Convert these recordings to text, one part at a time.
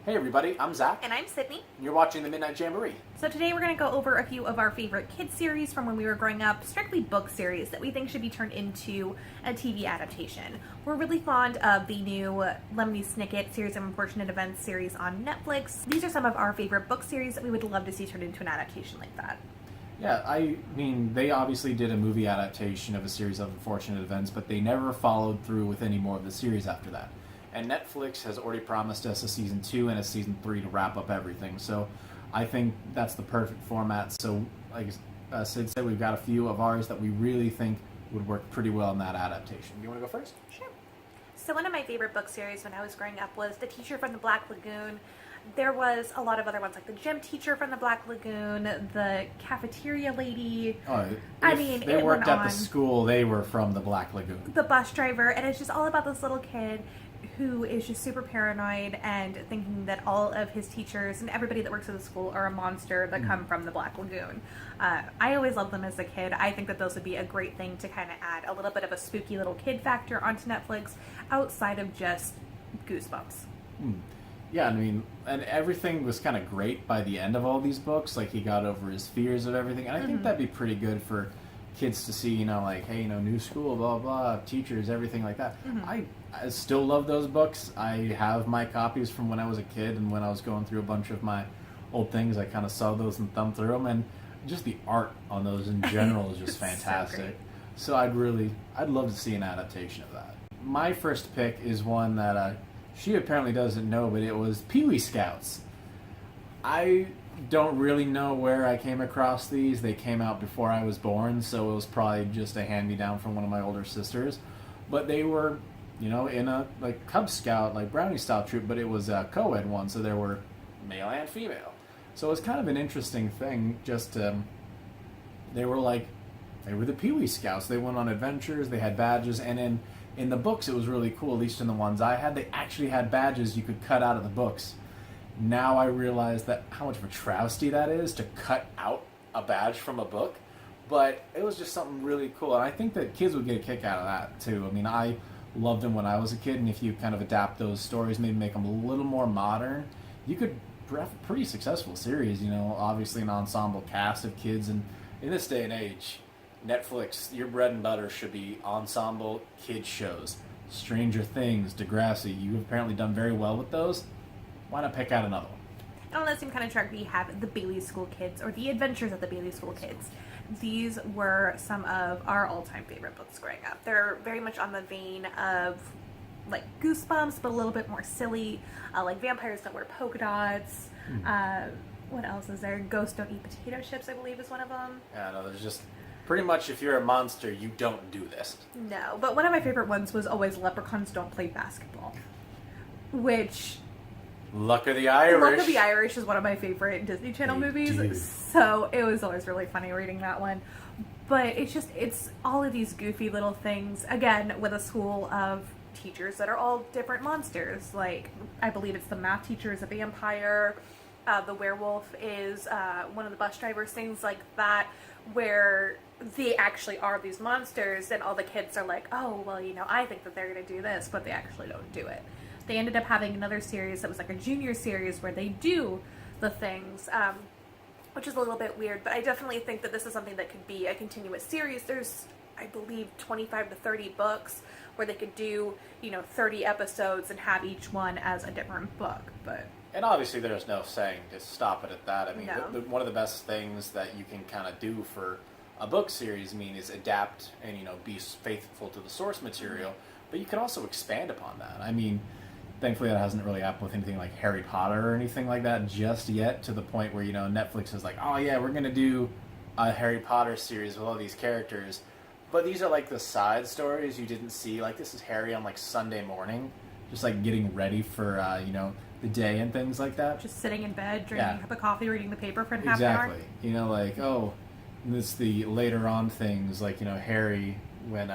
Hey everybody, I'm Zach. And I'm Sydney. And you're watching the Midnight Jamboree. So today we're going to go over a few of our favorite kids series from when we were growing up, strictly book series that we think should be turned into a TV adaptation. We're really fond of the new Lemony Snicket Series of Unfortunate Events series on Netflix. These are some of our favorite book series that we would love to see turned into an adaptation like that. Yeah, I mean, they obviously did a movie adaptation of a series of unfortunate events, but they never followed through with any more of the series after that. And Netflix has already promised us a season 2 and a season 3 to wrap up everything. So I think that's the perfect format. So like Sid said, we've got a few of ours that we really think would work pretty well in that adaptation. You want to go first? Sure. So one of my favorite book series when I was growing up was The Teacher from the Black Lagoon. There was a lot of other ones like The Gym Teacher from the Black Lagoon, The Cafeteria Lady. Oh, they it worked went at on. the school, they were from the Black Lagoon. The Bus Driver, and it's just all about this little kid who is just super paranoid and thinking that all of his teachers and everybody that works at the school are a monster that come from the Black Lagoon. I always loved them as a kid. I think that those would be a great thing to kind of add a little bit of a spooky little kid factor onto Netflix outside of just Goosebumps. Yeah, I mean, and everything was kind of great by the end of all these books. Like, he got over his fears of everything. And I think that'd be pretty good for kids to see, like, hey, new school, blah, blah, teachers, everything like that. I still love those books. I have my copies from when I was a kid, and when I was going through a bunch of my old things, I kind of saw those and thumbed through them. And just the art on those in general is just fantastic. So I'd love to see an adaptation of that. My first pick is one that she apparently doesn't know, but it was Pee-wee Scouts. I don't really know where I came across these. They came out before I was born, so it was probably just a hand-me-down from one of my older sisters. But they were, in a Cub Scout, Brownie style troop, but it was a co-ed one, so there were male and female. So it was kind of an interesting thing. They were the Pee-wee Scouts. They went on adventures. They had badges, and in the books, it was really cool, at least in the ones I had. They actually had badges you could cut out of the books. Now I realize that how much of a travesty that is to cut out a badge from a book. But it was just something really cool. And I think that kids would get a kick out of that, too. I mean, I loved them when I was a kid. And if you kind of adapt those stories, maybe make them a little more modern, you could have a pretty successful series. Obviously an ensemble cast of kids. And in this day and age, Netflix, your bread and butter should be ensemble kids shows. Stranger Things, Degrassi, you've apparently done very well with those. Why not pick out another one? And on that same kind of track, we have The Bailey School Kids, or The Adventures of the Bailey School Kids. These were some of our all-time favorite books growing up. They're very much on the vein of Goosebumps, but a little bit more silly. Like Vampires Don't Wear Polka Dots. What else is there? Ghosts Don't Eat Potato Chips, I believe, is one of them. Yeah, no, there's just pretty much, if you're a monster, you don't do this. No, but one of my favorite ones was always Leprechauns Don't Play Basketball, which... Luck of the Irish. Luck of the Irish is one of my favorite Disney Channel movies, do. so it was always really funny reading that one. But it's all of these goofy little things, again, with a school of teachers that are all different monsters. I believe it's the math teacher is a vampire, the werewolf is one of the bus drivers, things like that, where they actually are these monsters, and all the kids are like, oh, well, I think that they're going to do this, but they actually don't do it. They ended up having another series that was like a junior series where they do the things, which is a little bit weird, but I definitely think that this is something that could be a continuous series. There's, I believe, 25 to 30 books where they could do, 30 episodes and have each one as a different book, but... And obviously there's no saying to stop it at that. I mean, No. one of the best things that you can kind of do for a book series, is adapt and, be faithful to the source material, but you can also expand upon that. I mean, thankfully that hasn't really happened with anything like Harry Potter or anything like that just yet, to the point where, Netflix is like, oh yeah, we're going to do a Harry Potter series with all these characters. But these are the side stories you didn't see. This is Harry on Sunday morning, just getting ready for, the day and things like that. Just sitting in bed, drinking a cup of coffee, reading the paper for half an hour. Exactly. This the later on things, Harry, when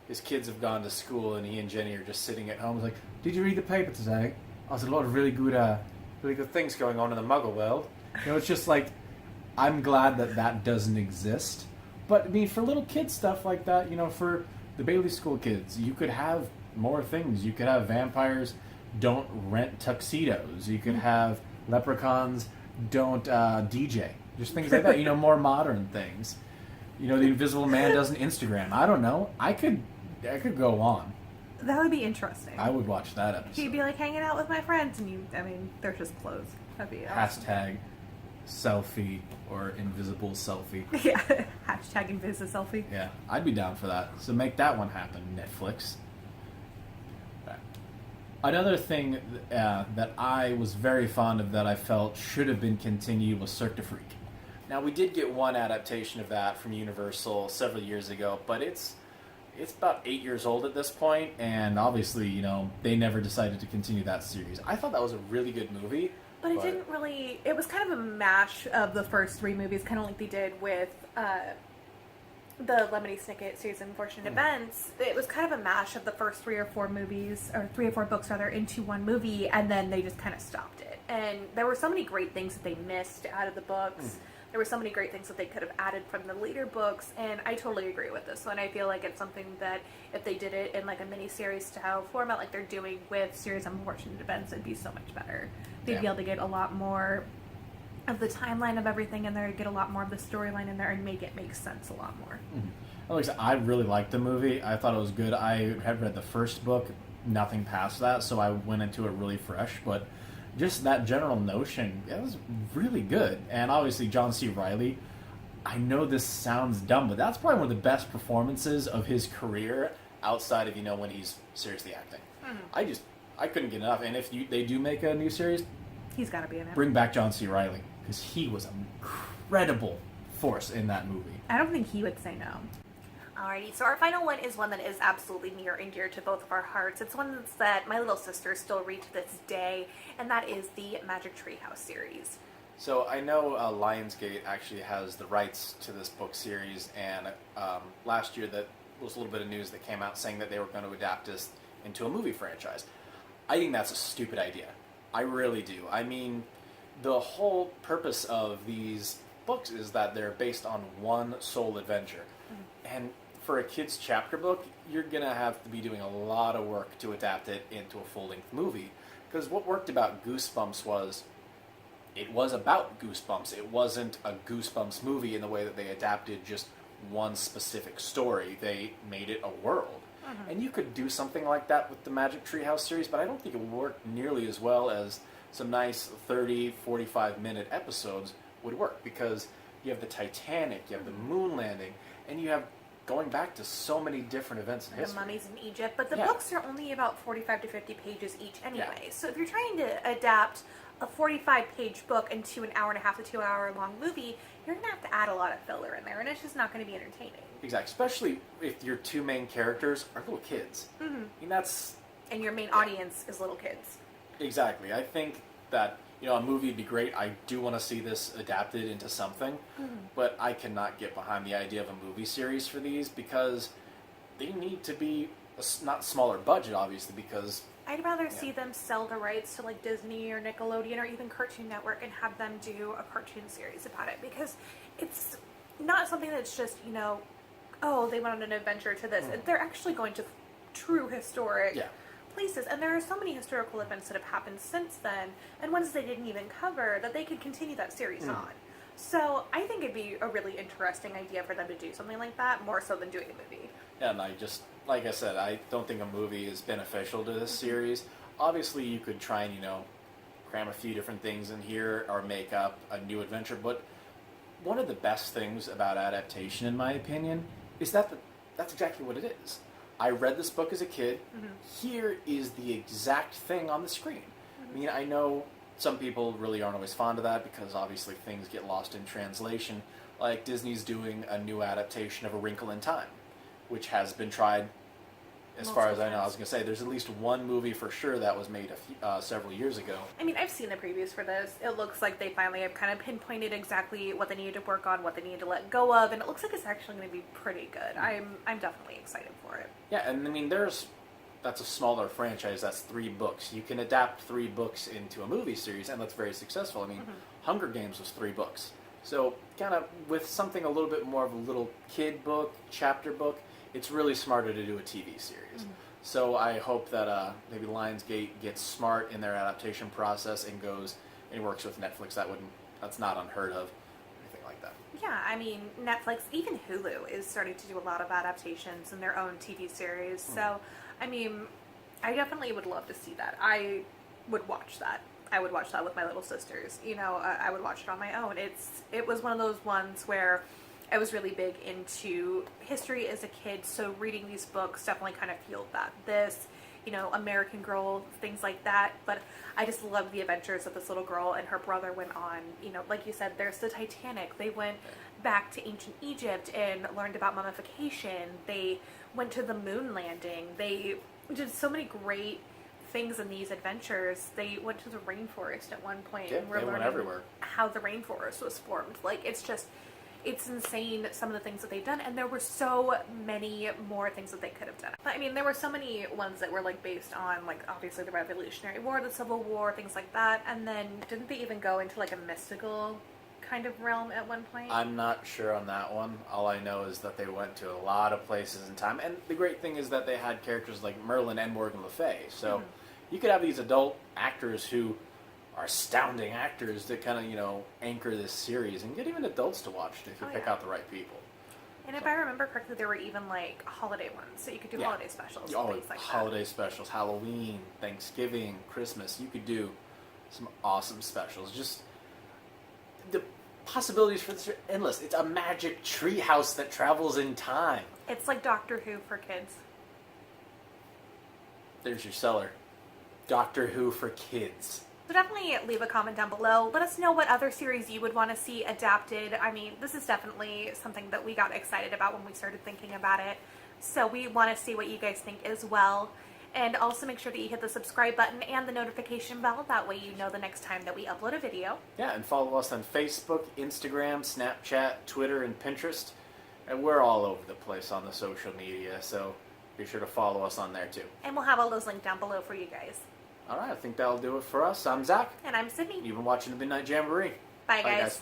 his kids have gone to school and he and Jenny are just sitting at home. He's like, did you read the paper today? Oh, there's a lot of really good things going on in the Muggle world. It's just I'm glad that doesn't exist. But, for little kid stuff like that, for the Bailey School Kids, you could have more things. You could have vampires don't rent tuxedos. You could have leprechauns don't DJ. Just things like that. More modern things. The Invisible Man doesn't Instagram. I don't know. I could go on. That would be interesting. I would watch that episode. He'd be like hanging out with my friends, and they're just clothes. That'd be awesome. Hashtag selfie or invisible selfie. Yeah. Hashtag invisible selfie. Yeah, I'd be down for that. So make that one happen, Netflix. Another thing that I was very fond of that I felt should have been continued was Cirque du Freak. Now, we did get one adaptation of that from Universal several years ago, but it's about 8 years old at this point, and obviously, they never decided to continue that series. I thought that was a really good movie. But it didn't really... It was kind of a mash of the first 3 movies, kind of like they did with the Lemony Snicket series, Unfortunate Events. It was kind of a mash of the first 3 or 4 movies, or 3 or 4 books, rather, into one movie, and then they just kind of stopped it. And there were so many great things that they missed out of the books. There were so many great things that they could have added from the later books, and I totally agree with this one. I feel like it's something that if they did it in like a mini-series style format like they're doing with Series Unfortunate Events, it'd be so much better. They'd be able to get a lot more of the timeline of everything in there, get a lot more of the storyline in there, and make it make sense a lot more. Like I said, I really liked the movie. I thought it was good. I had read the first book, nothing past that, so I went into it really fresh, but just that general notion, it was really good. And obviously, John C. Reilly, I know this sounds dumb, but that's probably one of the best performances of his career outside of, when he's seriously acting. I couldn't get enough. And if they do make a new series, he's got to be in it. Bring back John C. Reilly, because he was an incredible force in that movie. I don't think he would say no. Alrighty, so our final one is one that is absolutely near and dear to both of our hearts. It's one that my little sister still reads to this day, and that is the Magic Treehouse series. So I know Lionsgate actually has the rights to this book series, and last year that was a little bit of news that came out saying that they were going to adapt this into a movie franchise. I think that's a stupid idea. I really do. I mean, the whole purpose of these books is that they're based on one sole adventure. And for a kid's chapter book, you're going to have to be doing a lot of work to adapt it into a full-length movie. Because what worked about Goosebumps was, it was about Goosebumps. It wasn't a Goosebumps movie in the way that they adapted just one specific story. They made it a world. And you could do something like that with the Magic Treehouse series, but I don't think it would work nearly as well as some nice 30, 45-minute episodes would work, because you have the Titanic, you have the moon landing, and you have going back to so many different events in history. The mummies in Egypt, but the books are only about 45 to 50 pages each anyway. So if you're trying to adapt a 45-page book into an hour and a half to 2 hour long movie, you're going to have to add a lot of filler in there, and it's just not going to be entertaining. Exactly, especially if your two main characters are little kids. I mean, that's... And your main audience is little kids. Exactly. I think that, a movie would be great. I do want to see this adapted into something, but I cannot get behind the idea of a movie series for these, because they need to be not smaller budget, obviously, because... I'd rather see them sell the rights to like Disney or Nickelodeon or even Cartoon Network and have them do a cartoon series about it, because it's not something that's just, oh, they went on an adventure to this. They're actually going to true historic places, and there are so many historical events that have happened since then, and ones they didn't even cover, that they could continue that series on. So I think it'd be a really interesting idea for them to do something like that, more so than doing a movie. Yeah, and like I said, I don't think a movie is beneficial to this series. Obviously, you could try and, cram a few different things in here or make up a new adventure, but one of the best things about adaptation, in my opinion, is that that's exactly what it is. I read this book as a kid. Here is the exact thing on the screen. I mean, I know some people really aren't always fond of that, because obviously things get lost in translation. Like Disney's doing a new adaptation of A Wrinkle in Time, which has been tried, as far as I know. I was going to say, there's at least one movie for sure that was made several years ago. I mean, I've seen the previews for this. It looks like they finally have kind of pinpointed exactly what they needed to work on, what they needed to let go of, and it looks like it's actually going to be pretty good. I'm definitely excited for it. Yeah, and I mean, that's a smaller franchise. That's 3 books. You can adapt 3 books into a movie series, and that's very successful. I mean, Hunger Games was 3 books. So, kind of with something a little bit more of a little kid book, chapter book, it's really smarter to do a TV series. So I hope that maybe Lionsgate gets smart in their adaptation process and goes and works with Netflix. That's not unheard of, anything like that. Yeah, I mean, Netflix, even Hulu is starting to do a lot of adaptations in their own TV series. So, I mean, I definitely would love to see that. I would watch that. I would watch that with my little sisters. You know, I would watch it on my own. It was one of those ones where I was really big into history as a kid, so reading these books definitely kind of fueled that. This, you know, American Girl, things like that. But I just love the adventures that this little girl and her brother went on. You know, like you said, there's the Titanic. They went back to ancient Egypt and learned about mummification. They went to the moon landing. They did so many great things in these adventures. They went to the rainforest at one point and were learning everywhere. how the rainforest was formed. Like, it's insane some of the things that they've done, and there were so many more things that they could have done. I mean, there were so many ones that were like based on, like, obviously the Revolutionary War, the Civil War, things like that, and then didn't they even go into like a mystical kind of realm at one point? I'm not sure on that one. All I know is that they went to a lot of places in time, and the great thing is that they had characters like Merlin and Morgan Le Fay, so you could have these adult actors who are astounding actors that kind of, you know, anchor this series and get even adults to watch it if you pick out the right people. And if I remember correctly, there were even like holiday ones, so you could do holiday specials, things like holiday specials, Halloween, Thanksgiving, Christmas. You could do some awesome specials. Just the possibilities for this are endless. It's a magic treehouse that travels in time. It's like Doctor Who for kids. There's your seller. Doctor Who for kids. So definitely leave a comment down below. Let us know what other series you would want to see adapted. I mean, this is definitely something that we got excited about when we started thinking about it. So we want to see what you guys think as well. And also make sure that you hit the subscribe button and the notification bell. That way you know the next time that we upload a video. Yeah, and follow us on Facebook, Instagram, Snapchat, Twitter, and Pinterest. And we're all over the place on the social media, so be sure to follow us on there too. And we'll have all those linked down below for you guys. All right, I think that'll do it for us. I'm Zach. And I'm Sydney. You've been watching the Midnight Jamboree. Bye, guys.